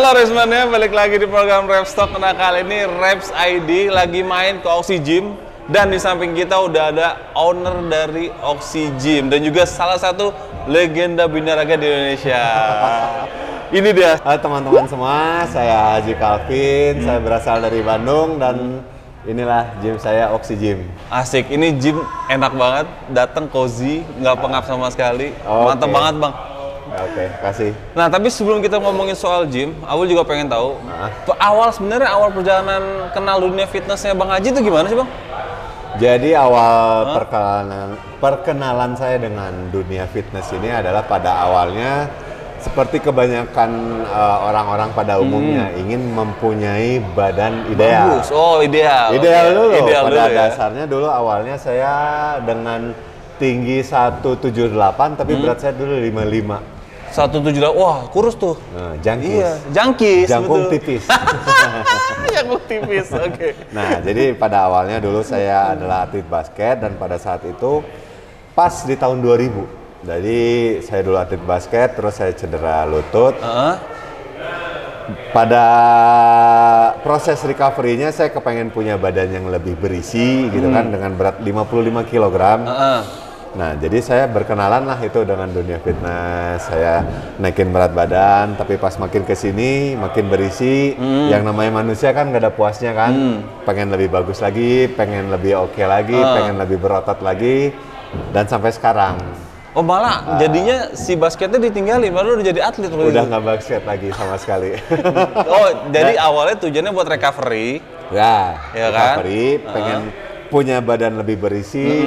Halo Resmania, balik lagi di program Reps Talk. Nah kali ini Reps ID lagi main ke Oxy Gym. Dan di samping kita udah ada owner dari Oxy Gym dan juga salah satu legenda binaraga di Indonesia. Ini dia. Halo teman-teman semua, saya Haji Calvin, saya berasal dari Bandung dan inilah gym saya, Oxy Gym. Asik, ini gym enak banget, datang cozy, nggak pengap sama sekali. Mantap banget bang. Oke, kasih. Nah, tapi sebelum kita ngomongin soal gym, Abul juga pengen tahu sebenarnya awal perjalanan kenal dunia fitnessnya Bang Haji itu gimana sih Bang? Jadi awal perkenalan saya dengan dunia fitness ini adalah pada awalnya seperti kebanyakan orang-orang pada umumnya ingin mempunyai badan ideal. Bagus. Oh, ideal. Ideal okay. dulu. Ideal Pada dulu, dasarnya dulu awalnya saya dengan tinggi 178 tapi berat saya dulu 55. 178, wah kurus tuh. Nah, jangkis. Iya, jangkis. Jangkung betul. tipis. Jangkung tipis, oke. Nah, jadi pada awalnya dulu saya adalah atlet basket dan pada saat itu pas di tahun 2000. Jadi saya dulu atlet basket, terus saya cedera lutut. Pada proses recovery-nya saya kepengen punya badan yang lebih berisi gitu kan dengan berat 55 kg. Nah, jadi saya berkenalan lah itu dengan dunia fitness. Saya naikin berat badan, tapi pas makin kesini, makin berisi. Yang namanya manusia kan nggak ada puasnya kan. Pengen lebih bagus lagi, pengen lebih oke lagi, pengen lebih berotot lagi. Dan sampai sekarang. Oh malah jadinya si basketnya ditinggalin, baru udah jadi atlet. Udah nggak basket lagi sama sekali. Oh, jadi awalnya tujuannya buat recovery. Ya kan? recovery, pengen punya badan lebih berisi.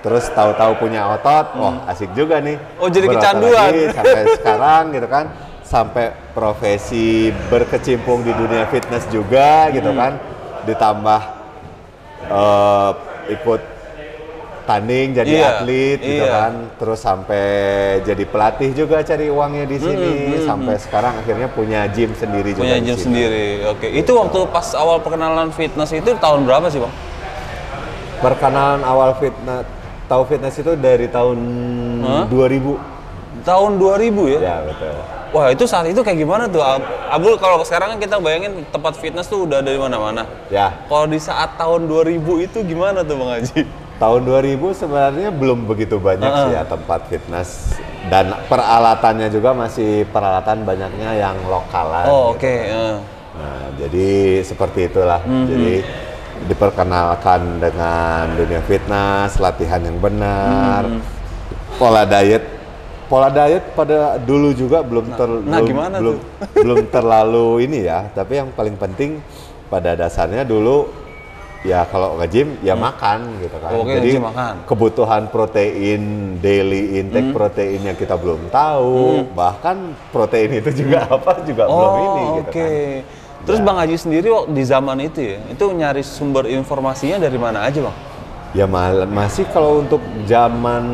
Terus tahu-tahu punya otot, wah asik juga nih. Oh jadi Berotot kecanduan. lagi, sampai sekarang gitu kan, sampai profesi berkecimpung di dunia fitness juga gitu kan, ditambah ikut tanding jadi atlet gitu kan, terus sampai jadi pelatih juga cari uangnya di sini, sampai sekarang akhirnya punya gym sendiri juga. Punya gym sendiri, oke. Itu waktu pas awal perkenalan fitness itu tahun berapa sih Bang? Perkenalan awal fitness itu dari tahun 2000. Tahun 2000 ya? Ya betul. Wah itu saat itu kayak gimana tuh? Abul kalau sekarang kan kita bayangin tempat fitness tuh udah dari mana-mana. Ya. Kalau di saat tahun 2000 itu gimana tuh Bang Haji? Tahun 2000 sebenarnya belum begitu banyak sih ya tempat fitness. Dan peralatannya juga masih peralatan banyaknya yang lokalan. Oh gitu. oke. Nah jadi seperti itulah. Jadi diperkenalkan dengan dunia fitness, latihan yang benar, pola diet pada dulu juga belum terlalu ini ya, tapi yang paling penting pada dasarnya dulu ya kalau nge-gym ya makan gitu kan. Jadi kebutuhan protein, daily intake proteinnya kita belum tahu, bahkan protein itu juga apa juga belum ini gitu kan. Terus Bang Haji sendiri di zaman itu ya, itu nyari sumber informasinya dari mana aja Bang? Ya masih kalau untuk zaman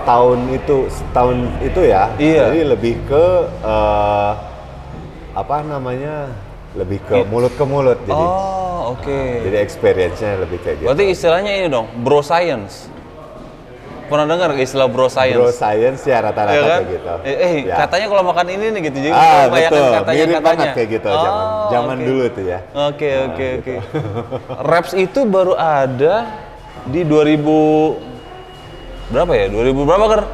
tahun itu ya, jadi lebih ke lebih ke mulut ke mulut jadi. Oh oke. Jadi experience-nya lebih kayak gitu. Berarti istilahnya ini dong, bro science. Pernah dengar istilah bro science? Bro science ya rata-rata kan? kayak gitu. Ya. Katanya kalau makan ini nih gitu, jadi betul. Mirip banget kayak gitu zaman dulu tuh ya. Oke. Reps itu baru ada di 2000 berapa ya? 2000 berapa Ker?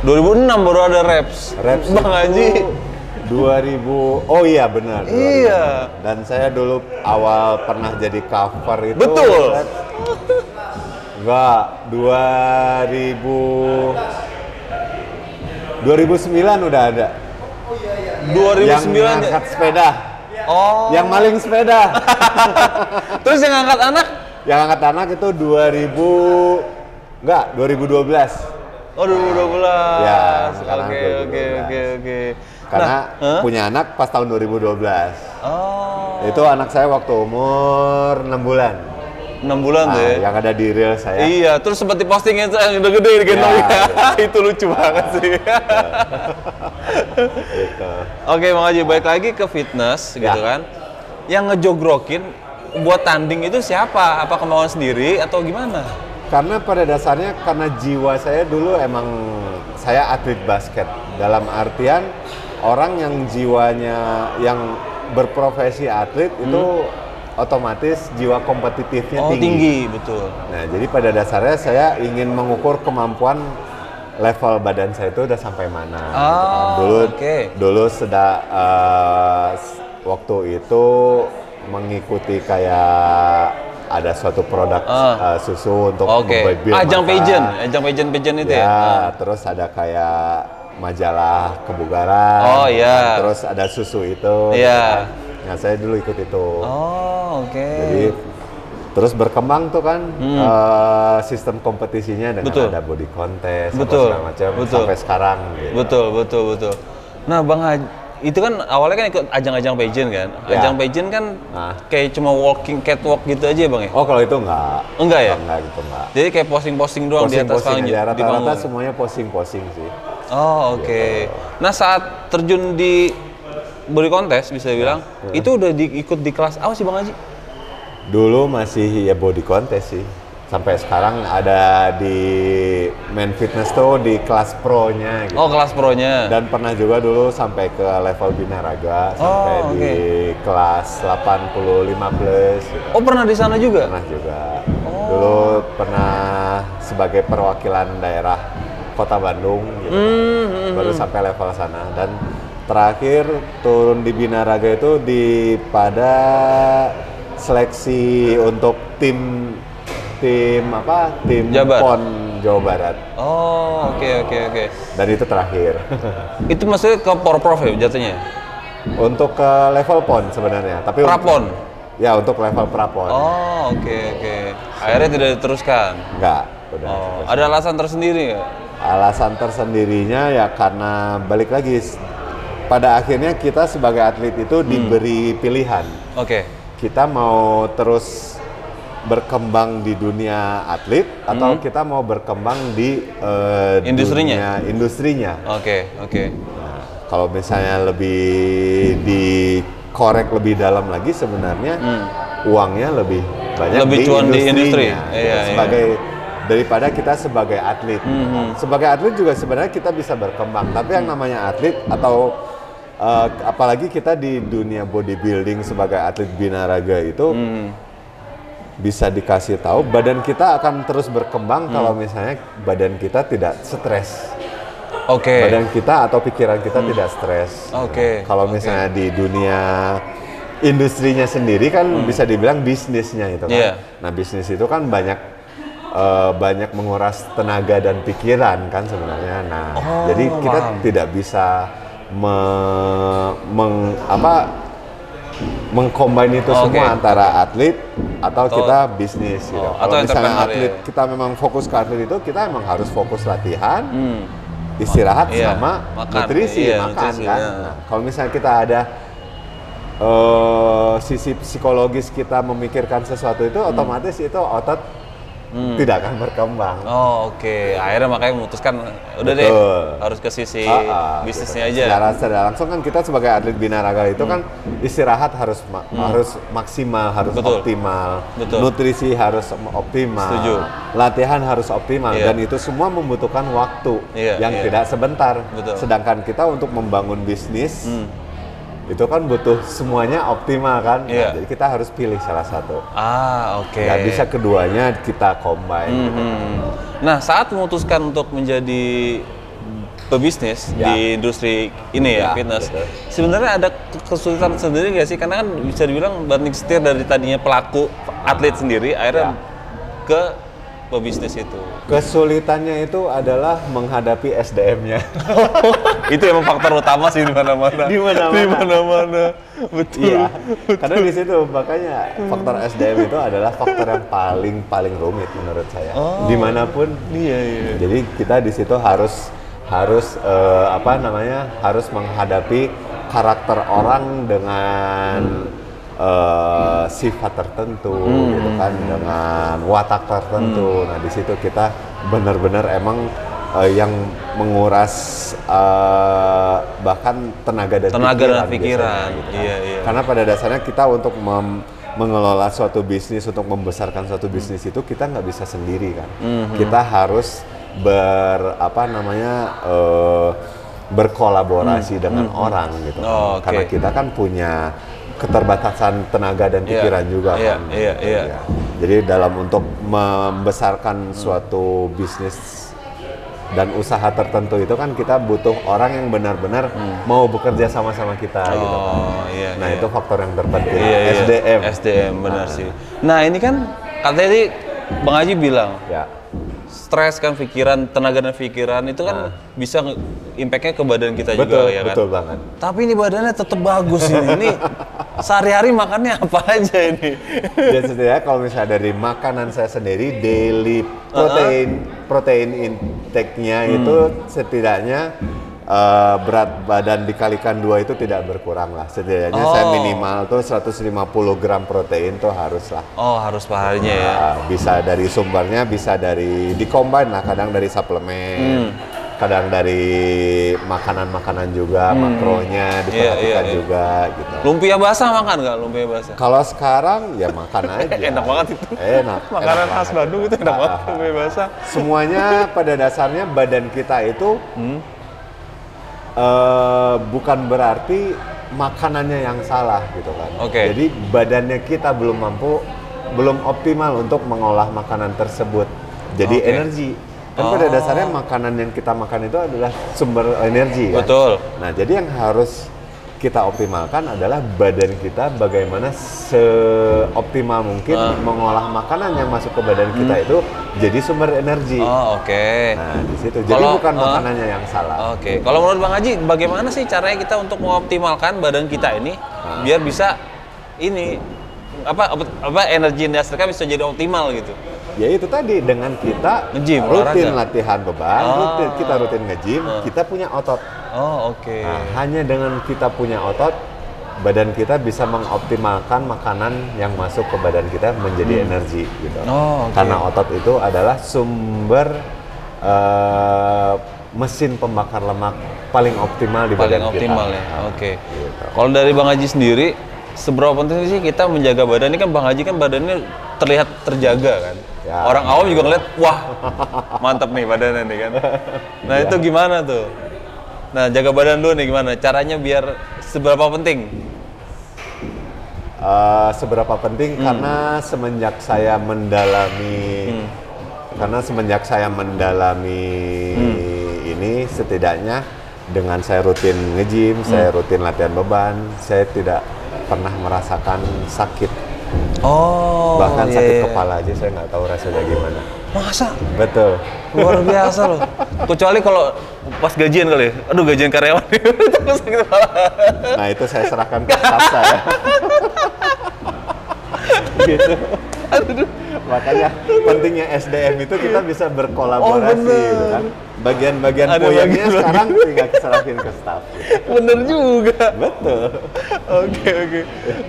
2006 baru ada reps Bang Haji. 2000, oh iya benar. Iya. Dan saya dulu awal pernah jadi cover itu. Betul. Enggak, 2009 udah ada. 2009 yang ngangkat sepeda. Oh. Yang maling sepeda. Terus yang ngangkat anak? Yang ngangkat anak itu 2012. Oh 2012. Ya, sekarang Oke. Karena punya anak pas tahun 2012. Oh. Itu anak saya waktu umur 6 bulan. 6 bulan tuh ya? Yang ada di reel saya. Iya, terus sempat diposting itu yang udah gede digendong ya. Itu lucu banget sih. Gitu. Oke, Bang Haji, balik lagi ke fitness gitu kan. Yang ngejogrokin buat tanding itu siapa? Apa kemauan sendiri atau gimana? Karena pada dasarnya karena jiwa saya dulu emang saya atlet basket. Dalam artian orang yang jiwanya yang berprofesi atlet itu otomatis jiwa kompetitifnya tinggi, betul. Nah, jadi pada dasarnya saya ingin mengukur kemampuan level badan saya itu udah sampai mana. Dulu waktu itu mengikuti kayak ada suatu produk susu untuk ajang pageant itu ya. Terus ada kayak majalah kebugaran. Terus ada susu itu. Iya. Nah, saya dulu ikut itu. Jadi terus berkembang tuh kan sistem kompetisinya dengan ada body contest segala macam sampai sekarang gitu. Betul. Nah, Bang Haji, itu kan awalnya kan ikut ajang-ajang pageant kan. Ajang pageant kan kayak cuma catwalk gitu aja, Bang ya? Oh, kalau itu enggak. Enggak ya? Enggak gitu, enggak. Jadi kayak posting doang di atas panggung. Rata-rata semuanya posting sih. Gitu. Nah, saat terjun di body contest bisa bilang itu udah ikut di kelas apa sih, Bang Haji? Dulu masih ya body contest sih. Sampai sekarang ada di main fitness tuh di kelas pro-nya gitu. Kelas pro-nya. Dan pernah juga dulu sampai ke level binaraga sampai di kelas 85 plus gitu. Pernah di sana juga? Pernah juga. Dulu pernah sebagai perwakilan daerah Kota Bandung gitu. Baru sampai level sana dan terakhir turun di binaraga itu pada seleksi untuk tim PON Jawa Barat. Oke. Dan itu terakhir. Itu maksudnya ke Porprov ya jatuhnya? Untuk ke level PON sebenarnya, tapi Prapon. Untuk level Prapon. Oke. Akhirnya tidak diteruskan. Enggak, udah. Ada alasan tersendiri nggak? Alasan tersendirinya ya karena balik lagi pada akhirnya kita sebagai atlet itu diberi pilihan. Kita mau terus berkembang di dunia atlet atau kita mau berkembang di industrinya. Oke. Nah, kalau misalnya lebih dikorek lebih dalam lagi sebenarnya uangnya lebih banyak di industri. Daripada kita sebagai atlet. Sebagai atlet juga sebenarnya kita bisa berkembang, tapi yang namanya atlet atau apalagi kita di dunia bodybuilding sebagai atlet binaraga itu bisa dikasih tahu badan kita akan terus berkembang kalau misalnya badan kita tidak stres. Badan kita atau pikiran kita tidak stres. Kalau misalnya di dunia industrinya sendiri kan bisa dibilang bisnisnya itu kan. Nah, bisnis itu kan banyak menguras tenaga dan pikiran kan sebenarnya. Nah, jadi kita tidak bisa mengcombine itu semua antara atlet atau kita bisnis gitu. Kalau misalnya atlet kita memang fokus ke atlet itu kita memang harus fokus latihan, istirahat sama nutrisi, makan kan. Nah, kalau misalnya kita ada sisi psikologis kita memikirkan sesuatu itu otomatis itu otot tidak akan berkembang. Akhirnya makanya memutuskan udah deh harus ke sisi bisnisnya aja. Secara langsung kan kita sebagai atlet binaraga itu kan istirahat harus maksimal, harus optimal. Nutrisi harus optimal. Setuju. Latihan harus optimal dan itu semua membutuhkan waktu yang tidak sebentar. Sedangkan kita untuk membangun bisnis itu kan butuh semuanya optimal kan. Nah, jadi kita harus pilih salah satu. Nggak bisa keduanya kita combine. Nah, saat memutuskan untuk menjadi pebisnis di industri ini fitness, sebenarnya ada kesulitan sendiri nggak sih? Karena kan bisa dibilang banting setir dari tadinya pelaku atlet sendiri, akhirnya ke pebisnis itu. Kesulitannya itu adalah menghadapi SDM-nya. Itu emang faktor utama sih di mana-mana. Di mana-mana. Betul. Iya. Karena di situ makanya faktor SDM itu adalah faktor yang paling rumit menurut saya. Dimanapun. Iya. Jadi kita di situ harus harus menghadapi karakter orang dengan sifat tertentu gitu kan, dengan watak tertentu. Nah, di situ kita benar-benar emang yang menguras bahkan tenaga dan pikiran gitu kan. Karena pada dasarnya kita untuk mengelola suatu bisnis, untuk membesarkan suatu bisnis itu kita nggak bisa sendiri kan. Kita harus berkolaborasi dengan orang gitu. Oh, oke. Karena kita kan punya keterbatasan tenaga dan pikiran juga kan. Iya. Ya. Jadi dalam untuk membesarkan suatu bisnis dan usaha tertentu itu kan kita butuh orang yang benar-benar mau bekerja sama-sama kita gitu kan. Iya, Nah, iya. itu faktor yang terpenting. Iya. SDM. SDM benar sih. Nah, ini kan katanya tadi Bang Haji bilang Ya. stres kan pikiran, tenaga dan pikiran itu kan bisa impact-nya ke badan kita juga ya kan. Betul banget. Tapi ini badannya tetap bagus ini. Ini sehari-hari makannya apa aja ini? Dan setidaknya kalau misalnya dari makanan saya sendiri, daily protein intake-nya itu setidaknya berat badan dikalikan 2 itu tidak berkurang lah. Setidaknya saya minimal tuh 150 gram protein tuh harus lah. Oh, harus perharinya ya. Bisa dari sumbernya, bisa dari di-combine lah, kadang dari suplemen. Kadang dari makanan-makanan juga, makronya diperhatikan juga gitu. Lumpia basah makan nggak? Lumpia basah? Kalau sekarang ya makan aja. Enak banget itu. Enak. Makanan enak khas banget. Bandung itu enak banget lumpia basah. Semuanya pada dasarnya badan kita itu bukan berarti makanannya yang salah gitu kan. Oke. Jadi badannya kita belum optimal untuk mengolah makanan tersebut. Jadi energi. Kan pada dasarnya makanan yang kita makan itu adalah sumber energi kan. Betul. Nah, jadi yang harus kita optimalkan adalah badan kita bagaimana seoptimal mungkin mengolah makanan yang masuk ke badan kita itu jadi sumber energi. Oh, oke. Nah, di situ. Jadi bukan makanannya yang salah. Oke. Kalau menurut Bang Haji, bagaimana sih caranya kita untuk mengoptimalkan badan kita ini biar bisa ini apa energi yang dihasilkan bisa jadi optimal gitu? Ya itu tadi, dengan kita Nge-gym, rutin olahraga. latihan beban, kita rutin nge-gym, kita punya otot. Oh, oke. Nah, hanya dengan kita punya otot, badan kita bisa mengoptimalkan makanan yang masuk ke badan kita menjadi energi gitu. Oh, oke. Karena otot itu adalah sumber mesin pembakar lemak paling optimal di badan Paling optimal kita. ya. Oke. Gitu. Kalau dari Bang Haji sendiri, seberapa penting sih kita menjaga badan ini? Kan Bang Haji kan badannya terlihat terjaga kan. Ya. Orang awam juga ngeliat, wah mantap nih badannya nih kan. Nah itu gimana tuh? Nah jaga badan dulu nih gimana? Caranya biar seberapa penting? Seberapa penting karena semenjak saya mendalami ini, setidaknya dengan saya rutin nge-gym, saya rutin latihan beban, saya tidak pernah merasakan sakit. Oh, Bahkan sakit kepala aja saya nggak tahu rasanya gimana. Masa? Betul. Luar biasa loh. Kecuali kalau pas gajian kali ya. Aduh gajian karyawan. Itu sakit kepala. Nah itu saya serahkan ke staff saya. Gitu. Aduh. Makanya pentingnya SDM itu kita bisa berkolaborasi gitu kan. Bagian-bagian Ada puyengnya bagian-bagian. sekarang tinggal diserahin ke staff. Gitu. Bener juga. Betul. Oke.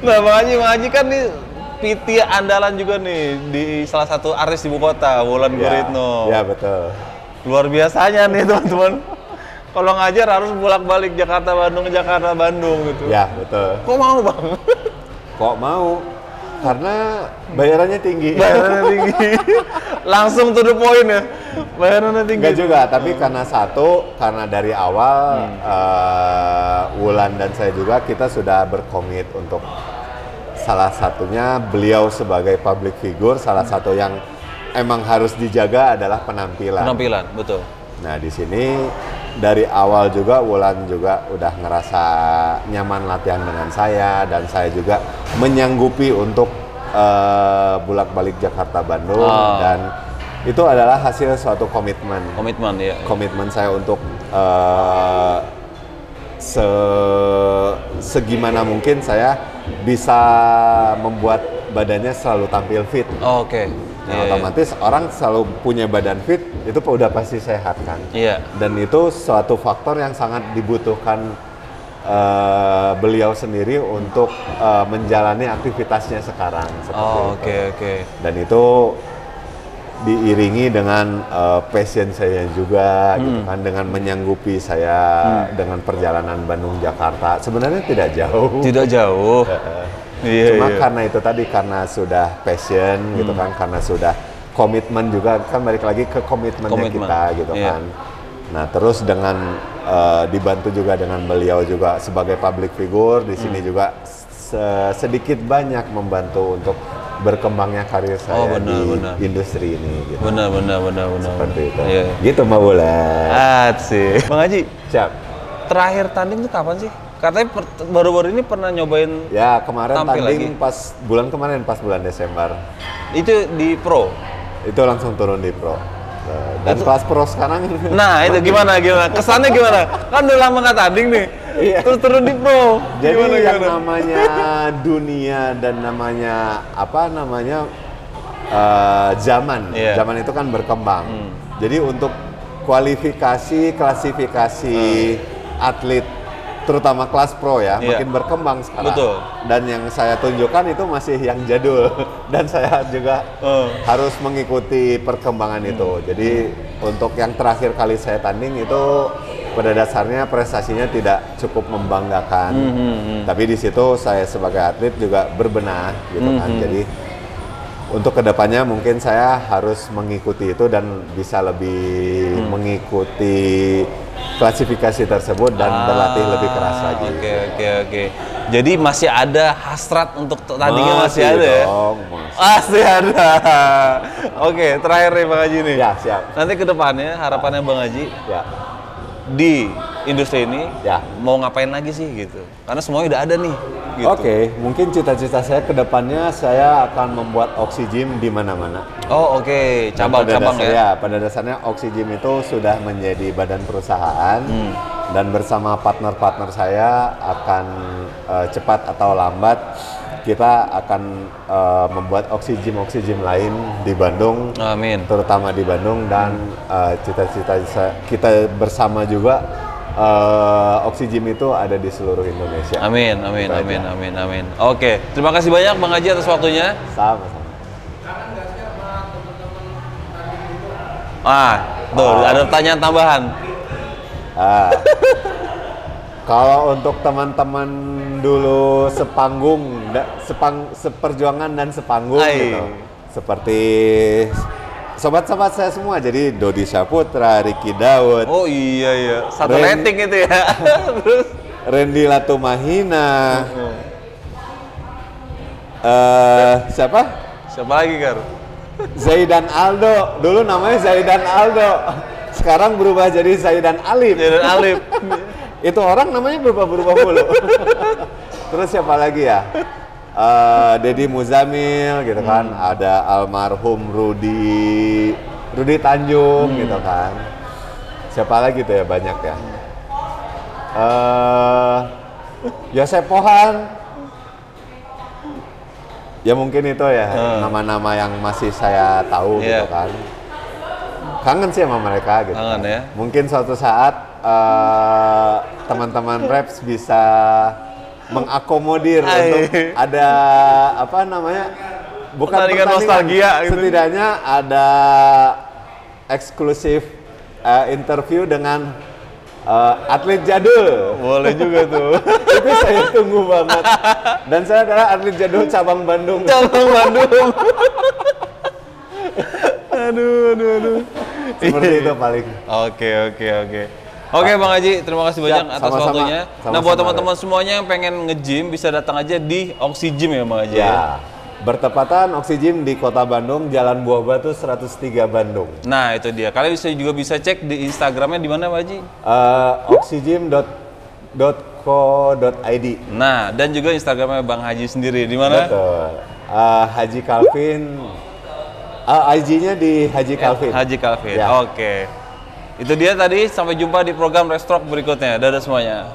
Nah Bang Haji kan nih PT andalan juga nih di salah satu artis ibu kota, Wulan Guritno. Ya betul. Luar biasanya nih teman-teman. Kalau ngajar harus bolak-balik Jakarta Bandung gitu. Ya betul. Kok mau Bang? Kok mau? Karena bayarannya tinggi. Bayarannya tinggi. Langsung to the point ya. Bayarannya tinggi. Enggak juga, tapi karena dari awal Wulan dan saya juga kita sudah berkomit untuk salah satunya beliau sebagai public figure, salah satu yang emang harus dijaga adalah penampilan. Penampilan, betul. Nah di sini dari awal juga Wulan juga udah ngerasa nyaman latihan dengan saya dan saya juga menyanggupi untuk bolak-balik Jakarta Bandung dan itu adalah hasil suatu komitmen. Komitmen ya. Komitmen saya untuk segimana mungkin saya bisa membuat badannya selalu tampil fit. Oh, oke. Nah, otomatis orang selalu punya badan fit itu udah pasti sehat kan. Iya. Dan itu suatu faktor yang sangat dibutuhkan beliau sendiri untuk menjalani aktivitasnya sekarang. Oh, oke. Dan itu diiringi dengan passion saya juga, gitu kan, dengan menyanggupi saya dengan perjalanan Bandung Jakarta. Sebenarnya tidak jauh. Tidak jauh. Cuma karena itu tadi, karena sudah passion gitu kan, karena sudah komitmen juga kan, balik lagi ke komitmennya kita gitu kan. Nah, terus dengan dibantu juga dengan beliau juga sebagai public figure di sini juga sedikit banyak membantu untuk berkembangnya karir saya industri ini. Gitu. Benar. Seperti itu. Iya. Gitu Mbak Bulan. sih. Bang Haji. Siap. Terakhir tanding itu kapan sih? Katanya baru-baru ini pernah nyobain. Ya kemarin tanding lagi. pas bulan Desember. Itu di pro. Itu langsung turun di pro. Dan kelas pro sekarang. Nah itu gimana? Kesannya gimana? Kan udah lama nggak tanding nih. Iya. Terus turun di pro. Jadi yang namanya dunia dan namanya zaman. Iya. Zaman itu kan berkembang. Jadi untuk klasifikasi atlet terutama kelas pro ya, makin berkembang sekarang. Betul. Dan yang saya tunjukkan itu masih yang jadul dan saya juga harus mengikuti perkembangan itu. Jadi untuk yang terakhir kali saya tanding itu pada dasarnya prestasinya tidak cukup membanggakan. Tapi di situ saya sebagai atlet juga berbenah gitu kan. Jadi untuk kedepannya mungkin saya harus mengikuti itu dan bisa lebih mengikuti klasifikasi tersebut dan berlatih lebih keras lagi. Oke. Jadi masih ada hasrat untuk tandingnya masih ada ya? Masih ada. Oke, terakhir nih Bang Haji nih. Ya, siap. Nanti kedepannya harapannya Bang Haji di industri ini mau ngapain lagi sih gitu? Karena semuanya udah ada nih. Gitu. Oke, mungkin cita-cita saya ke depannya saya akan membuat Oxygym di mana-mana. Oh oke, cabang-cabang ya? Pada dasarnya Oxygym itu sudah menjadi badan perusahaan dan bersama partner-partner saya akan cepat atau lambat kita akan membuat Oxygym lain di Bandung. Amin. Terutama di Bandung dan cita-cita kita bersama juga Oxygym itu ada di seluruh Indonesia. Amin. Oke, terima kasih banyak Bang Haji atas waktunya. Sama-sama. Ada pertanyaan tambahan. Kalau untuk teman-teman dulu seperjuangan dan sepanggung gitu. Seperti sobat-sobat saya semua, jadi Dodi Saputra, Ricky Daud. Oh iya, satu rating itu ya. Terus Randy Latumahina. Siapa lagi Kar? Zaidan Aldo. Dulu namanya Zaidan Aldo. Sekarang berubah jadi Zaidan Alif. Itu orang namanya berubah-berubah mulu. Terus siapa lagi ya? Deddy Muzamil gitu kan, ada almarhum Rudi Tanjung gitu kan. Siapa lagi tuh ya, banyak ya. Yosep Pohan. Ya mungkin itu ya nama-nama yang masih saya tahu gitu kan. Kangen sih sama mereka gitu. Kangen ya. Mungkin suatu saat teman-teman Reps bisa mengakomodir untuk ada bukan pertandingan nostalgia gitu. Setidaknya ada eksklusif interview dengan atlet jadul. Boleh juga tuh. Itu saya tunggu banget. Dan saya adalah atlet jadul cabang Bandung. Aduh. Seperti itu paling. Oke Bang Haji, terima kasih banyak atas waktunya. Nah buat teman-teman Reps. semuanya yang pengen nge-gym bisa datang aja di Oxygym ya Bang Haji. Ya. Bertepatan Oxygym di Kota Bandung, Jalan Buah Batu 103 Bandung. Nah itu dia. Kalian juga bisa cek di Instagramnya di mana Bang Haji? Oxygym.co.id. Nah dan juga Instagramnya Bang Haji sendiri di mana? Betul. Haji Calvin. IG-nya di Haji Calvin. Haji Calvin. Ya. Oke. Itu dia tadi. Sampai jumpa di program Reps Talk berikutnya. Dadah semuanya.